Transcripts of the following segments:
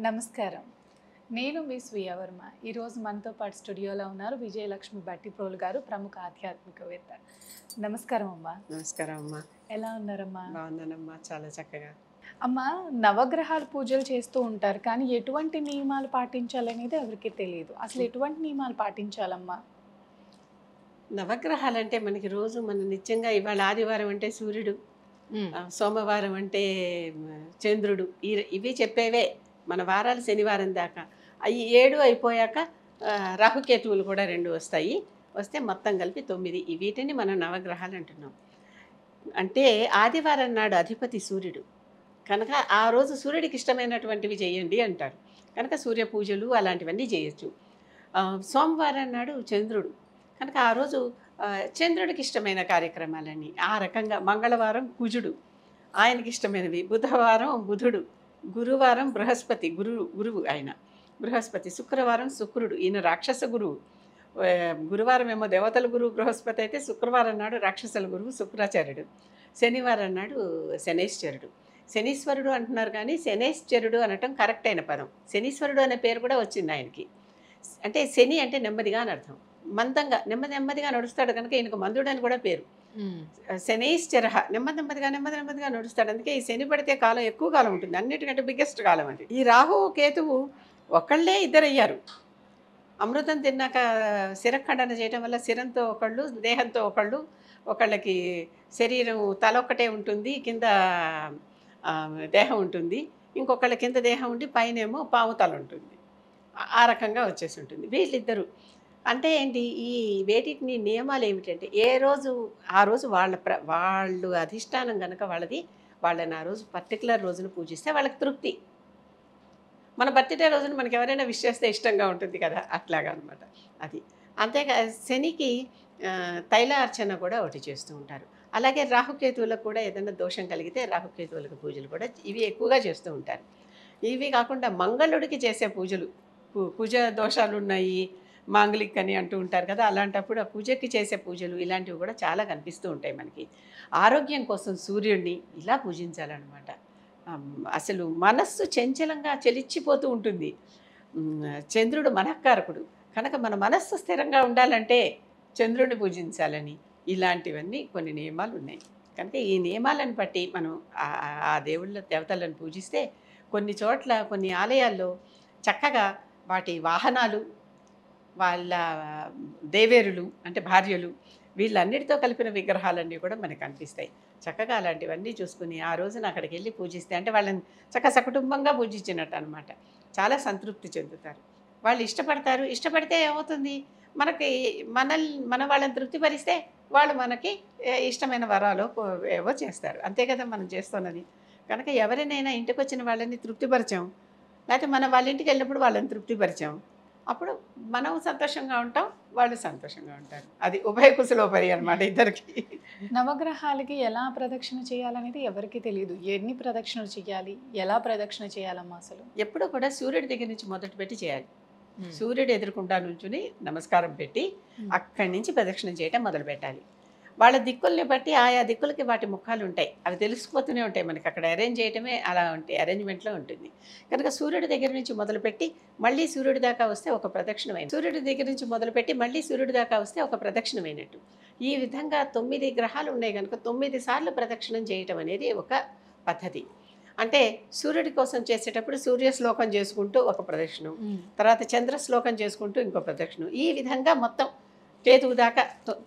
నమస్కారం. నేను మీ స్వీయ వర్మ. ఈరోజు మనతో పాటు స్టూడియోలో ఉన్నారు విజయలక్ష్మి భట్టిప్రోలు గారు, ప్రముఖ ఆధ్యాత్మికవేత్త. నమస్కారం అమ్మా. నమస్కారం అమ్మా. ఎలా ఉన్నారమ్మా? బాగున్నానమ్మా, చాలా చక్కగా. అమ్మా, నవగ్రహాల పూజలు చేస్తూ ఉంటారు, కానీ ఎటువంటి నియమాలు పాటించాలనేది ఎవరికి తెలియదు. అసలు ఎటువంటి నియమాలు పాటించాలమ్మా? నవగ్రహాలంటే మనకి రోజు నిత్యంగా ఇవాళ ఆదివారం అంటే సూర్యుడు, సోమవారం అంటే చంద్రుడు, ఇవి చెప్పేవే మన వారాలు శనివారం దాకా. అవి 7 అయిపోయాక రాహుకేతువులు కూడా 2 వస్తాయి. వస్తే మొత్తం కలిపి 9. వీటిని మనం నవగ్రహాలు అంటున్నాం. అంటే ఆదివారం నాడు అధిపతి సూర్యుడు కనుక ఆ రోజు సూర్యుడికి ఇష్టమైనటువంటివి చేయండి అంటారు. కనుక సూర్య పూజలు అలాంటివన్నీ చేయొచ్చు. సోమవారం నాడు చంద్రుడు కనుక ఆ రోజు చంద్రుడికి ఇష్టమైన కార్యక్రమాలన్నీ ఆ రకంగా. మంగళవారం కుజుడు, ఆయనకి ఇష్టమైనవి. బుధవారం బుధుడు, గురువారం బృహస్పతి, గురువు ఆయన బృహస్పతి. శుక్రవారం శుక్రుడు, ఈయన రాక్షస గురువు. గురువారం ఏమో దేవతల గురువు బృహస్పతి అయితే, శుక్రవారం నాడు రాక్షసుల గురువు శుక్రాచార్యుడు. శనివారం నాడు శనేశ్వరుడు. శనీశ్వరుడు అంటున్నారు కానీ శనేశ్వరుడు అనటం కరెక్ట్ అయిన పదం. శనీశ్వరుడు అనే పేరు కూడా వచ్చింది ఆయనకి. అంటే శని అంటే నెమ్మదిగా అని అర్థం. మందంగా నెమ్మదిగా నడుస్తాడు కనుక ఈయనకు మందుడు అని కూడా పేరు. శనైశ్చర నెమ్మదిగా నడుస్తాడు. అందుకే ఈ శని పడితే కాలం ఎక్కువ కాలం ఉంటుంది, అన్నిటికంటే బిగ్గెస్ట్ కాలం అది. ఈ రాహు కేతువు ఒకళ్ళే ఇద్దరయ్యారు. అమృతం తిన్నాక శిరఖండన చేయటం వల్ల శిరంతో ఒకళ్ళు, దేహంతో ఒకళ్ళు. ఒకళ్ళకి శరీరం తల ఒక్కటే ఉంటుంది, కింద దేహం ఉంటుంది. ఇంకొకళ్ళ కింద దేహం ఉండి పైనేమో పాము తల ఉంటుంది. ఆ రకంగా వచ్చేసి ఉంటుంది వీళ్ళిద్దరూ. అంటే ఏంటి, ఈ వేటిని నియమాలు ఏమిటంటే ఏ రోజు ఆ రోజు వాళ్ళు అధిష్టానం కనుక వాళ్ళని ఆ రోజు పర్టికులర్ రోజున పూజిస్తే వాళ్ళకి తృప్తి. మన బర్త్డే రోజున మనకి ఎవరైనా విష్ చేస్తే ఇష్టంగా ఉంటుంది కదా, అట్లాగా అనమాట అది. అంతేగా శనికి తైలార్చన కూడా ఒకటి చేస్తూ ఉంటారు. అలాగే రాహుకేతువులకు కూడా ఏదైనా దోషం కలిగితే రాహుకేతువులకు పూజలు కూడా ఇవి ఎక్కువగా చేస్తూ ఉంటారు. ఇవి కాకుండా మంగళుడికి చేసే పూజలు, పూజ దోషాలు ఉన్నాయి మాంగళిక్ అని అంటూ ఉంటారు కదా, అలాంటప్పుడు ఆ పూజకి చేసే పూజలు ఇలాంటివి కూడా చాలా కనిపిస్తూ ఉంటాయి మనకి. ఆరోగ్యం కోసం సూర్యుడిని ఇలా పూజించాలన్నమాట. అసలు మనస్సు చంచలంగా చెలిచ్చిపోతూ ఉంటుంది. చంద్రుడు మనఃకారకుడు కనుక మన మనస్సు స్థిరంగా ఉండాలంటే చంద్రుడిని పూజించాలని ఇలాంటివన్నీ కొన్ని నియమాలు ఉన్నాయి. కనుక ఈ నియమాలను బట్టి మనం ఆ దేవతలను పూజిస్తే కొన్ని చోట్ల కొన్ని ఆలయాల్లో చక్కగా వాటి వాహనాలు, వాళ్ళ దేవేరులు అంటే భార్యలు, వీళ్ళన్నిటితో కలిపిన విగ్రహాలన్నీ కూడా మనకు కనిపిస్తాయి. చక్కగా అలాంటివన్నీ చూసుకుని ఆ రోజున అక్కడికి వెళ్ళి పూజిస్తే అంటే వాళ్ళని చక్కగా సకుటుంబంగా పూజించినట్టు అనమాట. చాలా సంతృప్తి చెందుతారు, వాళ్ళు ఇష్టపడతారు. ఇష్టపడితే ఏమవుతుంది, మన వాళ్ళని తృప్తిపరిస్తే వాళ్ళు మనకి ఇష్టమైన వరాలు ఏవో చేస్తారు. అంతే కదా మనం చేస్తున్నది. కనుక ఎవరినైనా ఇంటికి వచ్చిన వాళ్ళని తృప్తిపరిచాం, లేకపోతే మనం వాళ్ళ ఇంటికి వెళ్ళినప్పుడు వాళ్ళని తృప్తిపరిచాం, అప్పుడు మనం సంతోషంగా ఉంటాం, వాళ్ళు సంతోషంగా ఉంటారు. అది ఉభయ కుశలోపరి అనమాట ఇద్దరికి. నవగ్రహాలకి ఎలా ప్రదక్షిణ చేయాలనేది ఎవరికి తెలియదు. ఎన్ని ప్రదక్షిణలు చేయాలి, ఎలా ప్రదక్షిణ చేయాలమ్మా అసలు? ఎప్పుడు కూడా సూర్యుడి దగ్గర నుంచి మొదలు పెట్టి చేయాలి. సూర్యుడు ఎదురుకుండా నుంచుని నమస్కారం పెట్టి అక్కడి నుంచి ప్రదక్షిణ చేయటం మొదలు పెట్టాలి. వాళ్ళ దిక్కుల్ని బట్టి ఆయా దిక్కులకి వాటి ముఖాలు ఉంటాయి, అవి తెలిసిపోతూనే ఉంటాయి మనకి. అక్కడ అరేంజ్ చేయటమే అలా ఉంటాయి, అరేంజ్మెంట్లో ఉంటుంది. కనుక సూర్యుడి దగ్గర నుంచి మొదలుపెట్టి మళ్ళీ సూర్యుడి దాకా వస్తే ఒక ప్రదక్షిణమైన, సూర్యుడి దగ్గర నుంచి మొదలుపెట్టి మళ్ళీ సూర్యుడి దాకా వస్తే ఒక ప్రదక్షిణమైనట్టు. ఈ విధంగా 9 గ్రహాలు ఉన్నాయి కనుక 9 సార్లు ప్రదక్షిణం చేయటం అనేది ఒక పద్ధతి. అంటే సూర్యుడి కోసం చేసేటప్పుడు సూర్య శ్లోకం చేసుకుంటూ ఒక ప్రదక్షిణం, తర్వాత చంద్ర శ్లోకం చేసుకుంటూ ఇంకో ప్రదక్షిణం, ఈ విధంగా మొత్తం కేతువు దాకా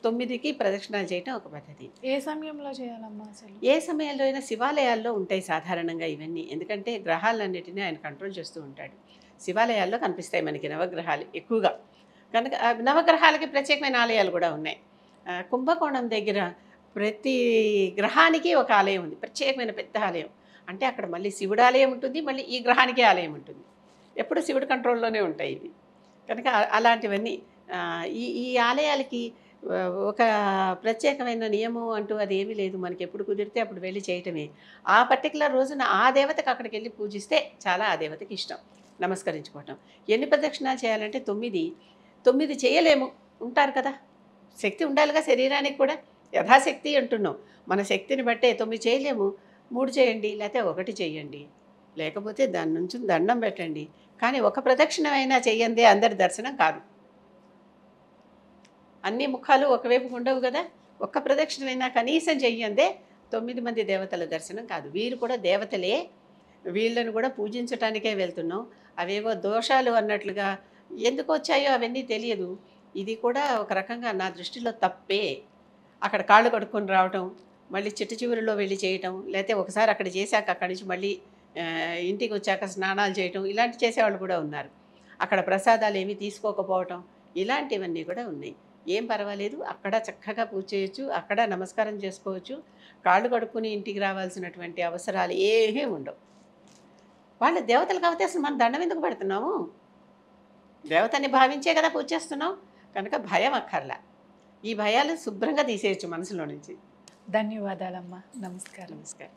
9కి ప్రదక్షిణాలు చేయటం ఒక పద్ధతి. ఏ సమయంలో చేయాలమ్మా అసలు? ఏ సమయంలో అయినా శివాలయాల్లో ఉంటాయి సాధారణంగా ఇవన్నీ. ఎందుకంటే గ్రహాలన్నిటినీ ఆయన కంట్రోల్ చేస్తూ ఉంటాడు. శివాలయాల్లో కనిపిస్తాయి మనకి నవగ్రహాలు ఎక్కువగా. కనుక నవగ్రహాలకి ప్రత్యేకమైన ఆలయాలు కూడా ఉన్నాయి. కుంభకోణం దగ్గర ప్రతి గ్రహానికి ఒక ఆలయం ఉంది, ప్రత్యేకమైన పెద్ద ఆలయం. అంటే అక్కడ మళ్ళీ శివుడు ఆలయం ఉంటుంది, మళ్ళీ ఈ గ్రహానికి ఆలయం ఉంటుంది. ఎప్పుడు శివుడి కంట్రోల్లోనే ఉంటాయి ఇవి. కనుక అలాంటివన్నీ ఈ ఆలయాలకి ఒక ప్రత్యేకమైన నియమం అంటూ అది ఏమీ లేదు. మనకి ఎప్పుడు కుదిరితే అప్పుడు వెళ్ళి చేయటమే. ఆ పర్టికులర్ రోజున ఆ దేవతకు అక్కడికి వెళ్ళి పూజిస్తే చాలా ఆ దేవతకి ఇష్టం నమస్కరించుకోవటం. ఎన్ని ప్రదక్షిణాలు చేయాలంటే 9 చేయలేము, ఉంటారు కదా, శక్తి ఉండాలిగా శరీరానికి కూడా. యథాశక్తి అంటున్నాం, మన శక్తిని బట్టే 9 చేయలేము. 3 చేయండి, లేకపోతే 1 చేయండి. లేకపోతే దాని నుంచి దండం పెట్టండి. కానీ ఒక ప్రదక్షిణమైనా చెయ్యందే అందరి దర్శనం కాదు. అన్ని ముఖాలు ఒకవైపు ఉండవు కదా. ఒక్క ప్రదక్షిణమైనా కనీసం చెయ్యందే 9 మంది దేవతల దర్శనం కాదు. వీరు కూడా దేవతలే, వీళ్ళను కూడా పూజించటానికే వెళ్తున్నాం. అవేవో దోషాలు అన్నట్లుగా ఎందుకు వచ్చాయో అవన్నీ తెలియదు. ఇది కూడా ఒక రకంగా నా దృష్టిలో తప్పే. అక్కడ కాళ్ళు కడుక్కొని రావటం, మళ్ళీ చిట్ట చివరిలో వెళ్ళి చేయటం, లేకపోతే ఒకసారి అక్కడ చేశాక అక్కడి నుంచి మళ్ళీ ఇంటికి వచ్చాక స్నానాలు చేయటం, ఇలాంటి చేసేవాళ్ళు కూడా ఉన్నారు. అక్కడ ప్రసాదాలు ఏమీ తీసుకోకపోవటం, ఇలాంటివన్నీ కూడా ఉన్నాయి. ఏం పర్వాలేదు, అక్కడ చక్కగా పూజ చేయొచ్చు, అక్కడ నమస్కారం చేసుకోవచ్చు. కాళ్ళు కడుక్కుని ఇంటికి రావాల్సినటువంటి అవసరాలు ఏమీ ఉండవు. వాళ్ళ దేవతలు కాబట్టి అసలు మనం దండం ఎందుకు పెడుతున్నాము? దేవతని భావించే కదా పూజ చేస్తున్నాం. కనుక భయం అక్కర్లా. ఈ భయాలు శుభ్రంగా తీసేయచ్చు మనసులో నుంచి. ధన్యవాదాలమ్మా. నమస్కారం. నమస్కారం.